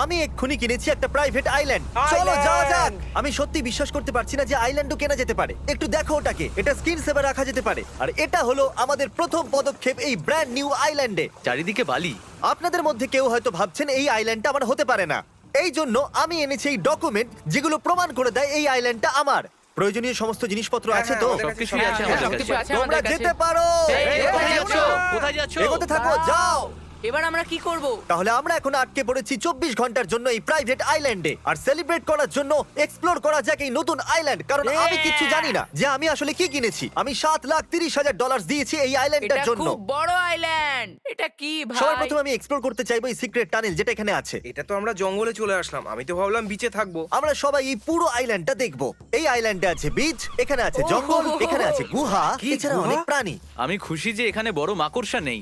আমি এক্ষুনি কিনেছি একটা প্রাইভেট আইল্যান্ড। চলো যাওয়া যাক। আমি সত্যি বিশ্বাস করতে পারছি না যে আইল্যান্ডও কেনা যেতে পারে। একটু দেখো ওটাকে, এটা স্ক্রিন সেভার রাখা যেতে পারে। আর এটা হলো আমাদের প্রথম পদক্ষেপ এই ব্র্যান্ড নিউ আইল্যান্ডে। চারিদিকে বালি। আপনাদের মধ্যে কেউ হয়তো ভাবছেন এই আইল্যান্ডটা আমার হতে পারে না। এই জন্য আমি এনেছি এই ডকুমেন্ট যেগুলো প্রমাণ করে দেয় এই আইল্যান্ডটা আমার। প্রয়োজনীয় সমস্ত জিনিসপত্র আছে তো? সবকিছুই আছে আমাদের সবকিছু কাছে। আছে তোমরা আমাদের কাছে। যেতে পারো। এই, কোথায় যাচ্ছ? কোথায় যাচ্ছ? এগোতে থাকো, যাও। এবার আমরা কি করব? তাহলে আমরা এখন আটকে পড়েছি 24 ঘন্টার জন্য এই প্রাইভেট আইল্যান্ডে। আর সেলিব্রেট করার জন্য এক্সপ্লোর করা যাক এই নতুন আইল্যান্ড, কারণ আমি কিচ্ছু জানি না যে আমি আসলে কি কিনেছি। আমি $7,30,000 দিয়েছি এই আইল্যান্ডটার এটা জন্য। খুব বড় আইল্যান্ড। এটা কি সবার ভাই? প্রথমে আমি এক্সপ্লোর করতে চাইবো এই সিক্রেট টানেল যেটা এখানে আছে। এটা তো আমরা জঙ্গলে চলে আসলাম, আমি তো ভাবলাম বিচে থাকবো। আমরা সবাই এই পুরো আইল্যান্ডটা দেখবো। এই আইল্যান্ডে আছে বিচ, এখানে আছে জঙ্গল, এখানে আছে গুহা, কি এছাড়া গুহা? অনেক প্রাণী। আমি খুশি যে এখানে বড় মাকড়সা নেই।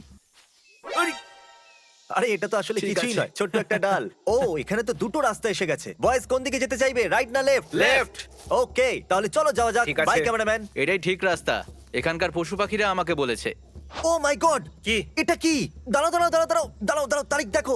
আরে এটা তো আসলে ঠিক কিছুই আছে। নয়, ছোট্ট একটা ডাল। ও এখানে তো দুটো রাস্তা এসে গেছে। বয়েজ কোন দিকে যেতে চাইবে, রাইট না লেফট? Left. ওকে, তাহলে চলো যাওয়া যাক। ঠিক আছে। Bye cameraman. এটাই ঠিক রাস্তা। এখানকার পশু পাখিরা আমাকে বলেছে। ও মাই গড, কি? এটা কি? দাঁড়াও দাঁড়াও দাঁড়াও দাঁড়াও দাঁড়াও দাঁড়াও, তারিখ দেখো।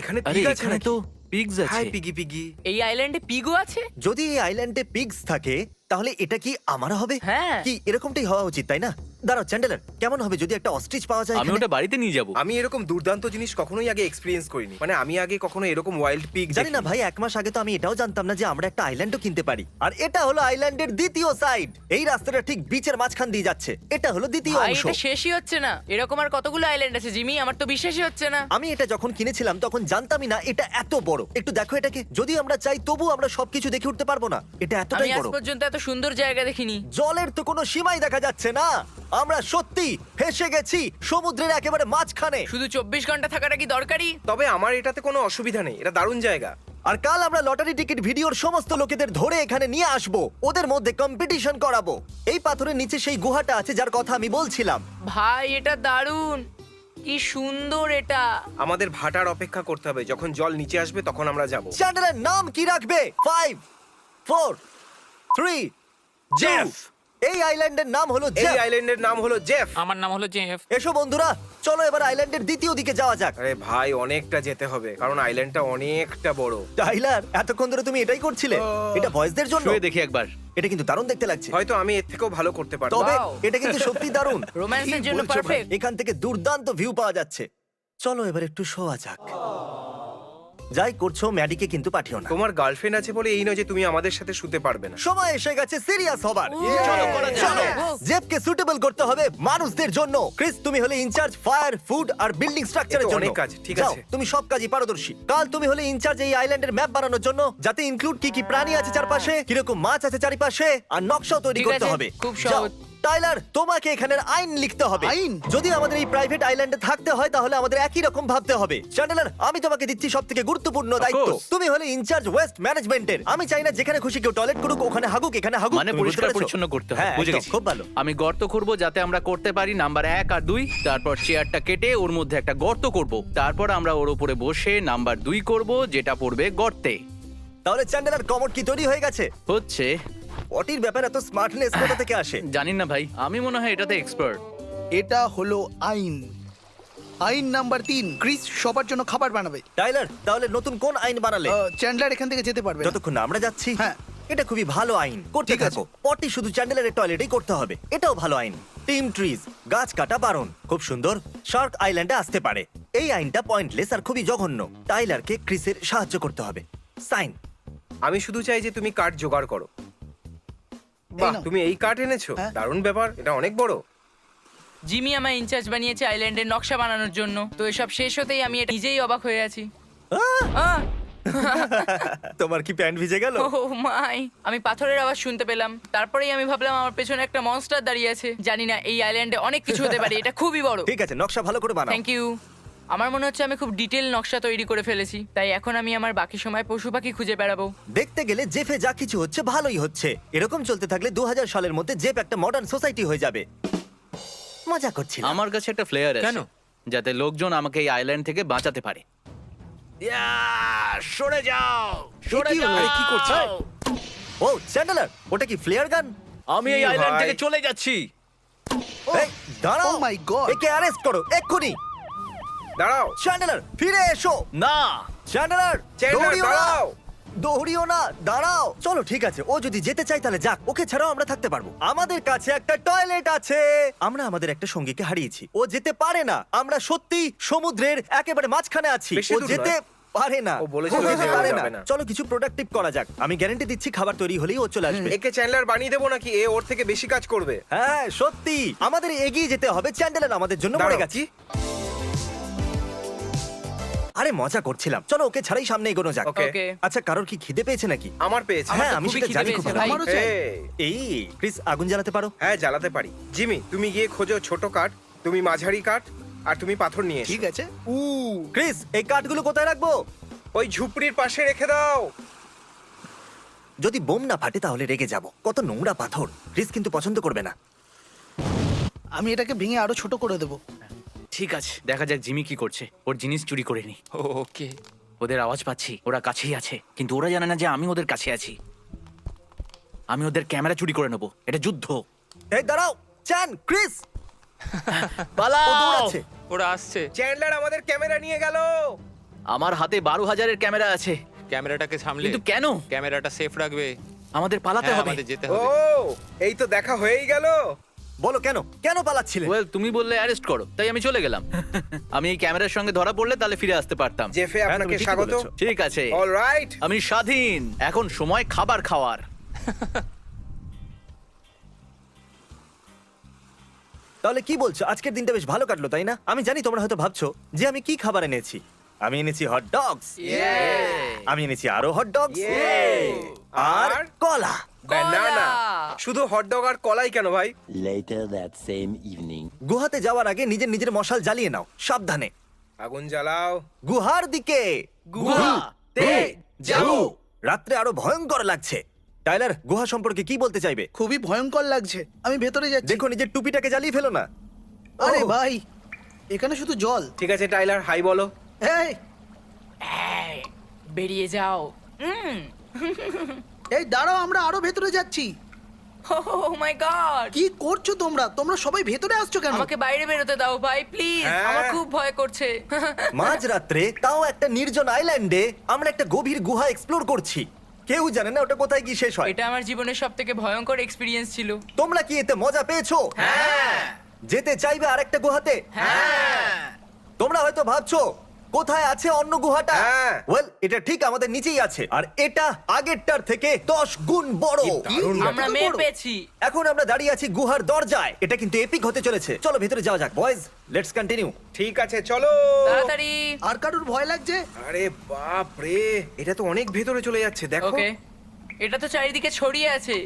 এখানে আরে পিগ আছে এখানে নাকি? তো পিগস হাই আছে। Piggy piggy. এই আইল্যান্ডে পিগো আছে? যদি এই আইল্যান্ডে পিগস থাকে তাহলে এটা কি আমার হবে? হ্যাঁ। কি এরকমটাই হওয়া উচিত, তাই না? দাঁড়াও চ্যান্ডেলার, কেমন হবে যদি একটা অস্ট্রিচ পাওয়া যায় আমি এখানে? ওটা বাড়িতে নিয়ে যাব। আমি এরকম দুর্দান্ত জিনিস কখনোই আগে এক্সপেরিয়েন্স করিনি। মানে আমি আগে কখনো এরকম ওয়াইল্ড পিগ জানি না ভাই, 1 মাস আগে তো আমি এটাও জানতাম না যে আমরা একটা আইল্যান্ডও কিনতে পারি। আর এটা হলো আইল্যান্ডের দ্বিতীয় সাইড। এই রাস্তাটা ঠিক বিচের মাঝখান দিয়ে যাচ্ছে। এটা হলো দ্বিতীয় ভাই অংশ। এটা শেষই হচ্ছে না। এরকম আর কতগুলো আইল্যান্ড আছে জিমি, আমার তো বিশ্বাসই হচ্ছে না। আমি এটা যখন কিনেছিলাম তখন জানতামই না এটা এত বড়। একটু দেখো এটাকে, যদি আমরা চাই তবু আমরা সবকিছু দেখে উঠতে পারবো না। এটা আমি এতটাই আজ বড়। পর্যন্ত এত সুন্দর জায়গা দেখিনি। জলের তো কোনো সীমাই দেখা যাচ্ছে না। আমরা সত্যি ফেসে গেছি সমুদ্রের একেবারে মাঝখানে। শুধু 24 ঘন্টা থাকাটা কি দরকারি? তবে আমার এটাতে কোনো অসুবিধা নেই, এটা দারুণ জায়গা। আর কাল আমরা লটারি টিকিট ভিডিওর সমস্ত লোকেদের ধরে এখানে নিয়ে আসবো, ওদের মধ্যে কম্পিটিশন করাবো। এই পাথরের নিচে সেই গুহাটা আছে যার কথা আমি বলছিলাম। ভাই এটা দারুণ, কি সুন্দর এটা। আমাদের ভাটার অপেক্ষা করতে হবে, যখন জল নিচে আসবে তখন আমরা যাব। চ্যানেলের নাম কি রাখবে? 5 4 3 জেফ। এই আইল্যান্ডের নাম হলো এই জেফ। আইল্যান্ডের নাম হলো জেফ। আমার নাম হলো জেফ। এসো বন্ধুরা, চলো এবার আইল্যান্ডের দ্বিতীয় দিকে যাওয়া যাক। আরে ভাই অনেকটা যেতে হবে, কারণ আইল্যান্ডটা অনেকটা বড়। টাইলার, এতক্ষণ ধরে তুমি এটাই করছিলে? এটা বয়েজদের জন্য? শুয়ে দেখি একবার। এটা কিন্তু দারুণ দেখতে লাগছে। হয়তো আমি এর থেকেও ভালো করতে পারবো। তবে Wow! এটা কিন্তু সত্যি দারুণ। রোম্যান্সের কি জন্য বলছো ভাই? perfect। এখান থেকে দুর্দান্ত ভিউ পাওয়া যাচ্ছে। চলো এবার একটু শোয়া যাক। যাই করছো ম্যাডিকে কিন্তু পাঠিও না। তোমার গার্লফ্রেন্ড আছে বলে এই নয় যে তুমি আমাদের সাথে শুতে পারবে না। সময় এসে গেছে সিরিয়াস হবার। চলো করা যাক। চলো Yes! জেফকে সুটেবল করতে হবে মানুষদের জন্য। ক্রিস, তুমি হলে ইনচার্জ ফায়ার, ফুড আর বিল্ডিং স্ট্রাকচারের এ তো জন্য। অনেক কাজ, ঠিক যাও, আছে। তুমি সব কাজই পারদর্শী। কাল তুমি হলে ইনচার্জ এই আইল্যান্ডের ম্যাপ বানানোর জন্য, যাতে ইনক্লুড কি কি প্রাণী আছে চারপাশে, কিরকম মাছ আছে চারিপাশে, আর নকশাও তৈরি ঠিক করতে আছে, হবে। খুব যাও, সহজ। টাইলার, তোমাকে এখানের আইন লিখতে হবে। আইন? যদি আমাদের এই প্রাইভেট আইল্যান্ডে থাকতে হয় তাহলে আমাদের একই রকম ভাবতে হবে। চ্যান্ডেলার, আমি তোমাকে দিচ্ছি সবথেকে গুরুত্বপূর্ণ দায়িত্ব। course. তুমি হলে ইনচার্জ ওয়েস্ট ম্যানেজমেন্টের। আমি চাই না যেখানে খুশি কেউ টয়লেট করুক, ওখানে হাগুক, এখানে হাগুক। মানে তুমি বুঝতে পরিষ্কার পেরেছো? পরিচ্ছন্ন করতে হবে। হ্যাঁ, বুঝে একদম, গেছি। খুব ভালো। আমি গর্ত করব যাতে আমরা করতে পারি নাম্বার 1 আর 2। তারপর চেয়ারটা কেটে ওর মধ্যে একটা গর্ত করব। তারপর আমরা ওর উপরে বসে নাম্বার 2 করব, যেটা পড়বে গর্তে। তাহলে চ্যান্ডেলার, কমোড কি তৈরি হয়ে গেছে? হচ্ছে পটির ব্যাপার এত স্মার্টনেস কোথা থেকে আসে? জানি না ভাই, আমি মনে হয় এটাতে এক্সপার্ট। এটা হলো আইন। আইন নাম্বার 3, ক্রিস সবার জন্য খাবার বানাবে। টাইলার, তাহলে নতুন কোন আইন বানালে? চ্যান্ডলার এখান থেকে যেতে পারবে না। যতক্ষণ না আমরা যাচ্ছি। হ্যাঁ। এটা খুবই ভালো আইন, করতে ঠিক আছে। থাকো। পটি শুধু চ্যান্ডেলারের টয়লেটেই করতে হবে, এটাও ভালো আইন। টিম ট্রিজ, গাছ কাটা বারণ। খুব সুন্দর। শার্ক আইল্যান্ডে আসতে পারে। এই আইনটা পয়েন্টলেস আর খুবই জঘন্য। টাইলারকে ক্রিসের সাহায্য করতে হবে। সাইন। আমি শুধু চাই যে তুমি কাঠ জোগাড় করো। বাহ, নাও। তুমি এই কাঠ এনেছো? হ্যাঁ। দারুণ ব্যাপার, এটা অনেক বড়। জিমি আমায় ইনচার্জ বানিয়েছে আইল্যান্ডের নকশা বানানোর জন্য। তো এসব শেষ হতেই আমি এটা নিজেই অবাক হয়ে আছি। আহ! তোমার কি প্যান্ট ভিজে গেল? ও মাই, আমি পাথরের আওয়াজ শুনতে পেলাম। তারপরেই আমি ভাবলাম আমার পেছনে একটা মনস্টার দাঁড়িয়ে আছে। জানি না, এই আইল্যান্ডে অনেক কিছু হতে পারে। এটা খুবই বড়। ঠিক আছে, নকশা ভালো করে বানাও। Thank you. আমার মনে হচ্ছে আমি খুব ডিটেল নকশা তৈরি করে ফেলেছি। তাই এখন আমি আমার বাকি সময় পশু পাখি খুঁজে বেড়াবো। দেখতে গেলে জেফে যা কিছু হচ্ছে ভালোই হচ্ছে। এরকম চলতে থাকলে 2000 সালের মধ্যে জেফ একটা মডার্ন সোসাইটি হয়ে যাবে। মজা করছি। আমার কাছে একটা ফ্লেয়ার আছে, কেন? যাতে লোকজন আমাকে এই আইল্যান্ড থেকে বাঁচাতে পারে। সরে যাও, সরে কি হলো? যাও। আরে, কি করছো? ও চ্যান্ডেলার, ওটা কি ফ্লেয়ার গান? আমি এই কি আইল্যান্ড ভাই? থেকে চলে যাচ্ছি। এই দাঁড়াও। Oh my God! একে অ্যারেস্ট করো এক্ষুনি। দাঁড়াও। চ্যান্ডেলার, ফিরে এসো। না, চ্যান্ডলার চ্যান্ডলার, দৌড়িও না দাঁড়াও। দৌড়িও না, দাঁড়াও। চলো ঠিক আছে, ও যদি যেতে চায় তাহলে যাক, ওকে ছাড়াও আমরা থাকতে পারবো। আমাদের কাছে একটা টয়লেট আছে। আমরা আমাদের একটা সঙ্গীকে হারিয়েছি, ও যেতে পারে না। আমরা সত্যি সমুদ্রের একেবারে মাঝখানে আছি, বেশি ও দূর যেতে পারে না। ও বলেছিল যেতে যে ও পারে যাবে না। চলো কিছু প্রোডাক্টিভ করা যাক। আমি গ্যারান্টি দিচ্ছি খাবার তৈরি হলেই ও চলে আসবে। একে চ্যান্ডলার বানিয়ে দেবো নাকি এ ওর থেকে বেশি কাজ করবে? হ্যাঁ সত্যি আমাদের এগিয়ে যেতে হবে। চ্যান্ডেলার আমাদের জন্য মরে দাঁড়াও, গেছি। আরে মজা করছিলাম, চলো ওকে ছাড়াই সামনে এগোনো যাক। Okay. ওকে আচ্ছা কারোর কি খিদে পেয়েছে নাকি? আমার পেয়েছে। হ্যাঁ তো আমি খুবই সেটা খিদে জানি খুব পেয়েছে ভালো। ভাই। আমারও চাই। এই ক্রিস আগুন জ্বালাতে পারো? হ্যাঁ জ্বালাতে পারি। জিমি তুমি গিয়ে খোঁজো ছোট কাঠ, তুমি মাঝারি কাঠ, আর তুমি পাথর নিয়ে এসো। ঠিক আছে। ক্রিস এই কাঠগুলো কোথায় রাখবো? ওই ঝুপড়ির পাশে রেখে দাও। যদি বোম না ফাটে তাহলে রেগে যাব। কত নোংরা পাথর, ক্রিস কিন্তু পছন্দ করবে না। আমি এটাকে ভেঙে আরো ছোট করে দেবো। ঠিক আছে, দেখা যাক জিমি কি করছে। ওর জিনিস চুরি করে নি। ওকে। ওদের আওয়াজ পাচ্ছি, ওরা কাছেই আছে, কিন্তু ওরা জানে না যে আমি ওদের কাছে আছি। আমি ওদের ক্যামেরা চুরি করে নেবো, এটা যুদ্ধ। এই দাঁড়াও, চ্যান, ক্রিস ও পালাও! দৌড়াচ্ছে। ওরা আসছে। চ্যান্ডলার আমাদের ক্যামেরা নিয়ে গেল। আমার হাতে 12,000-এর ক্যামেরা আছে, ক্যামেরাটাকে সামলে। কিন্তু কেন? ক্যামেরাটা সেফ রাখবে। আমাদের পালাতে হ্যাঁ, হবে। আমাদের যেতে ও হবে। এই তো দেখা হয়েই গেল। বলো কেন কেন পালাচ্ছিলে? ওয়েল, তুমি বললে অ্যারেস্ট করো, তাই আমি চলে গেলাম। আমি এই ক্যামেরার সঙ্গে ধরা পড়লে তাহলে ফিরে আসতে পারতাম। জেফে হ্যাঁ, আপনাকে তুমি ঠিকই স্বাগত। বলেছো। ঠিক আছে, অলরাইট। আমি স্বাধীন। এখন সময় খাবার খাওয়ার। তাহলে কি বলছো, আজকের দিনটা বেশ ভালো কাটলো তাই না? আমি জানি তোমরা হয়তো ভাবছো যে আমি কি খাবার এনেছি। আমি এনেছি হট ডগস, আমি এনেছি আরো হট ডগস, আর আর কলা। ব্যানানা। শুধু হটডগ আর কলাই কেন ভাই? Later that same evening. গুহাতে যাওয়ার আগে নিজের নিজের মশাল জ্বালিয়ে নাও, সাবধানে। আগুন জ্বালাও। গুহার দিকে গুহাতে যাও। রাত্রে আরো ভয়ঙ্কর লাগছে। টাইলার, গুহা সম্পর্কে কি বলতে চাইবে? খুবই ভয়ঙ্কর লাগছে। আমি ভেতরে যাচ্ছি। দেখো নিজের টুপিটাকে জ্বালিয়ে ফেলো না। আরে ও, ভাই, এখানে শুধু জল। ঠিক আছে টাইলার, হাই বলো। এই বেরিয়ে যাও। এই দাঁড়াও, আমরা আরো ভেতরে যাচ্ছি। ও মাই গড, কি করছো তোমরা? তোমরা সবাই ভেতরে আসছো কেন? আমাকে বাইরে বেরোতে দাও ভাই প্লিজ। হ্যাঁ। আমার খুব ভয় করছে। মাঝ রাত্রে তাও একটা নির্জন আইল্যান্ডে আমরা একটা গভীর গুহা এক্সপ্লোর করছি। কেউ জানে না ওটা কোথায় গিয়ে শেষ হয়। এটা আমার জীবনের সবথেকে ভয়ঙ্কর এক্সপেরিয়েন্স ছিল। তোমরা কি এতে মজা পেয়েছো? হ্যাঁ যেতে চাইবে আরেকটা গুহাতে? হ্যাঁ। তোমরা হয়তো ভাবছো কোথায় আছে অন্য গুহাটা। হ্যাঁ। ওয়েল, এটা ঠিক আমাদের নিচেই আছে, আর এটা আগেরটার থেকে 10 গুণ বড়। দারুণ এত আমরা বড়? মেয়ে পেয়েছি। এখন আমরা দাঁড়িয়ে আছি গুহার দরজায়। এটা কিন্তু এপিক হতে চলেছে। চলো ভেতরে যাওয়া যাক বয়েজ, লেটস কন্টিনিউ। ঠিক আছে চলো। তাড়াতাড়ি। আর কারুর ভয় লাগছে? আরে বাপ রে, এটা তো অনেক ভেতরে চলে যাচ্ছে দেখো। ওকে, এটা তো চারিদিকে ছড়িয়ে আছে।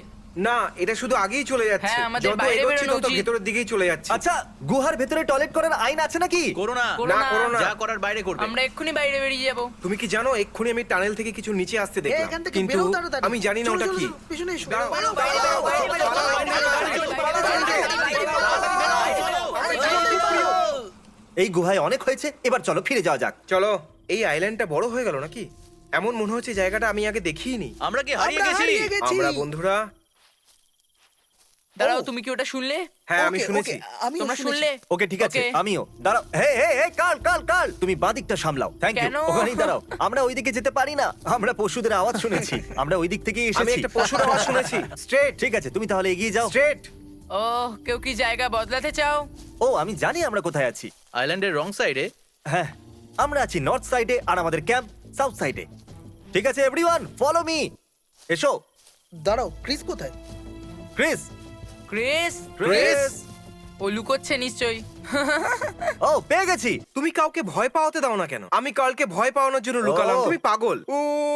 না, এটা শুধু আগেই চলে যাচ্ছে। হ্যাঁ, আমাদের যত বাইরে এগোচ্ছি বেরোনো তত উচিত। ভেতরের দিকেই চলে যাচ্ছে। আচ্ছা, গুহার ভেতরে টয়লেট করার আইন আছে নাকি? করো না, করো না না। করো না। যা করার বাইরে করবে। আমরা এক্ষুনি বাইরে বেরিয়ে যাব। তুমি কি জানো এক্ষুনি আমি টানেল থেকে কিছু নিচে আসতে এই, দেখলাম, এখান থেকে কিন্তু বেরো তাড়াতাড়ি। আমি জানি না চলো, ওটা চলো, কি। চলো, পিছনে এসো। দাঁড়াও, পালাও, দাঁড়াও, পালাও, দাঁড়াও, পালাও, দাঁড়াও, পালাও, এই গুহায় অনেক হয়েছে, এবার চলো ফিরে যাওয়া যাক। চলো। এই আইল্যান্ডটা বড় হয়ে গেল নাকি? এমন মনে হচ্ছে জায়গাটা আমি আগে দেখিনি। আমরা কি হারিয়ে আমরা গেছি? হারিয়ে গেছি। আমরা বন্ধুরা। দাঁড়াও, ও। তুমি কি ওটা শুনলে? হ্যাঁ আমি ওকে, শুনেছি। ওকে, আমিও তোমরা শুনেছি। শুনলে? ওকে ঠিক আছে, ওকে। আমিও। দাঁড়াও, হে হে হে, কাল কাল কাল, তুমি বাদিকটা সামলাও। Thank you. কেন? ওখানেই দাঁড়াও। আমরা ওইদিকে যেতে পারি না, আমরা পশুদের আওয়াজ শুনেছি। আমরা ওই দিক থেকেই আমি এসেছি। একটা পশুর আওয়াজ শুনেছি। স্ট্রেট ঠিক আছে, তুমি তাহলে এগিয়ে যাও। স্ট্রেট। ও, কেউ কি জায়গা বদলাতে চাও? ও, আমি জানি আমরা কোথায় আছি। আইল্যান্ডের রং সাইডে। হ্যাঁ, আমরা আছি নর্থ সাইডে আর আমাদের ক্যাম্প সাউথ সাইডে। ঠিক আছে এভরিওয়ান, ফলো মি। এসো। দাঁড়াও, ক্রিস কোথায়? Chris, Chris, Chris. ও লুকোচ্ছে নিশ্চয়ই। ও, পেয়ে গেছি। তুমি কাউকে ভয় পাওয়াতে দাও না কেন? আমি কালকে ভয় পাওয়ানোর জন্য লুকালাম। ও। তুমি পাগল।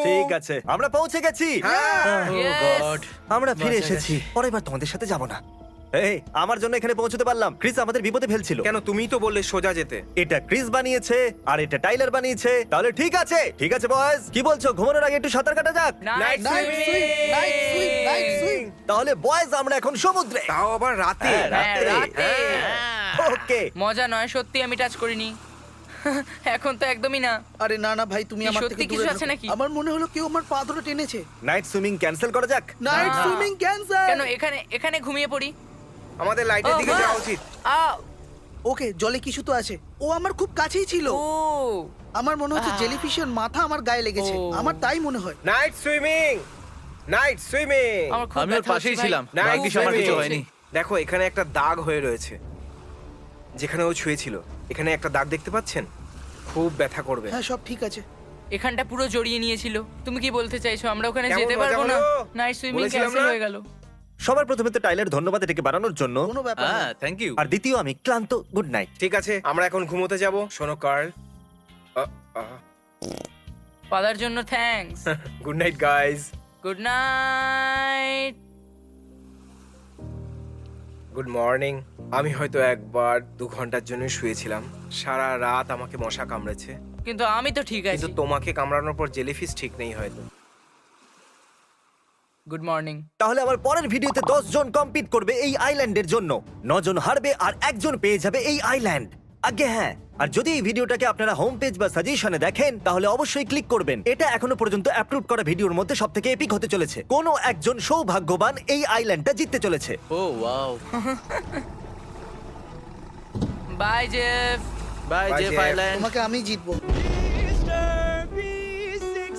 ঠিক আছে, আমরা পৌঁছে গেছি। হ্যাঁ। Yes! আমরা ফিরে বাঁচা এসেছি। পরের বার তোমাদের সাথে যাব না। এই, আমার জন্য এখানে পৌঁছতে পারলাম। ক্রিস আমাদের বিপদে ফেলছিল। কেন? তুমিই তো বললে সোজা যেতে। এটা ক্রিস বানিয়েছে আর এটা টাইলার বানিয়েছে। তাহলে ঠিক আছে, ঠিক আছে বয়েজ, কি বলছো ঘুমানোর আগে একটু সাঁতার কাটা যাক? Night night swing, night swing, night swing. তাহলে বয়েজ আমরা এখন সমুদ্রে। তাও আবার রাতে। হ্যাঁ, হ্যাঁ, রাতে। ওকে। মজা নয়, সত্যি আমি টাচ করিনি। এখন তো একদমই না। আরে না না ভাই, তুমি কি আমার সত্যি থেকে কিছু দূরে আছে থাকো। নাকি? আমার মনে হলো কেউ আমার পা ধরে টেনেছে। নাইট সুইমিং ক্যান্সেল করা যাক। নাইট না। Swimming cancer. কেন এখানে এখানে ঘুমিয়ে পড়ি? আমাদের লাইটের ও, দিকে মা! যাওয়া উচিত। আও! ওকে, জলে কিছু তো আছে। ও আমার খুব কাছেই ছিল। ও আমার মনে হচ্ছে আহ। জেলিফিশের মাথা আমার গায়ে লেগেছে। ও। আমার তাই মনে হয়। Night swimming, night swimming. আমার খুব আমি ওর ব্যথা হচ্ছে পাশেই ভাই। ছিলাম Night ভাগ্যিস আমার কিছু swimming. হয়নি। দেখো এখানে একটা দাগ হয়ে রয়েছে, যেখানে ও ছুঁয়েছিল। এখানে একটা দাগ দেখতে পাচ্ছেন? খুব ব্যথা করবে। হ্যাঁ, সব ঠিক আছে। এখানটা পুরো জড়িয়ে নিয়েছিল। তুমি কি বলতে চাইছো আমরা ওখানে কেমন যেতে মজা পারবো না? হলো? নাইট সুইমিং বলেছিলাম ক্যান্সেল না? হয়ে গেল। সবার প্রথমে তো টাইলার ধন্যবাদ এটাকে বানানোর জন্য। কোনো ব্যাপার না। হ্যাঁ থ্যাংক ইউ। আর দ্বিতীয় আমি ক্লান্ত। Good night. ঠিক আছে, আমরা এখন ঘুমোতে যাব। শোনো কার্ল, পাদার জন্য thanks. Good night guys. Good night. Good morning. আমি হয়তো 1-2 ঘন্টার জন্য শুয়েছিলাম। সারা রাত আমাকে মশা কামড়েছে, কিন্তু আমি তো ঠিক আছি। কিন্তু তোমাকে কামড়ানোর পর জেলিফিশ ঠিক নেই হয়তো। Good morning. তাহলে আমার পরের ভিডিওতে 10 জন কম্পিট করবে এই আইল্যান্ডের জন্য। 9 জন হারবে আর 1 জন পেয়ে যাবে এই আইল্যান্ড। আগে হ্যাঁ, আর যদি এই ভিডিওটাকে আপনারা হোম পেজ বা সাজেশনে দেখেন তাহলে অবশ্যই ক্লিক করবেন। এটা এখনো পর্যন্ত অ্যাপ্রুভ করা ভিডিওর মধ্যে সবথেকে এপিক হতে চলেছে। কোনো একজন সৌভাগ্যবান এই আইল্যান্ডটা জিততে চলেছে। ও wow. Bye Jeff. Bye Bye, Jeff Jeff. Island. তোমাকে আমি জিতবো। Mr. B6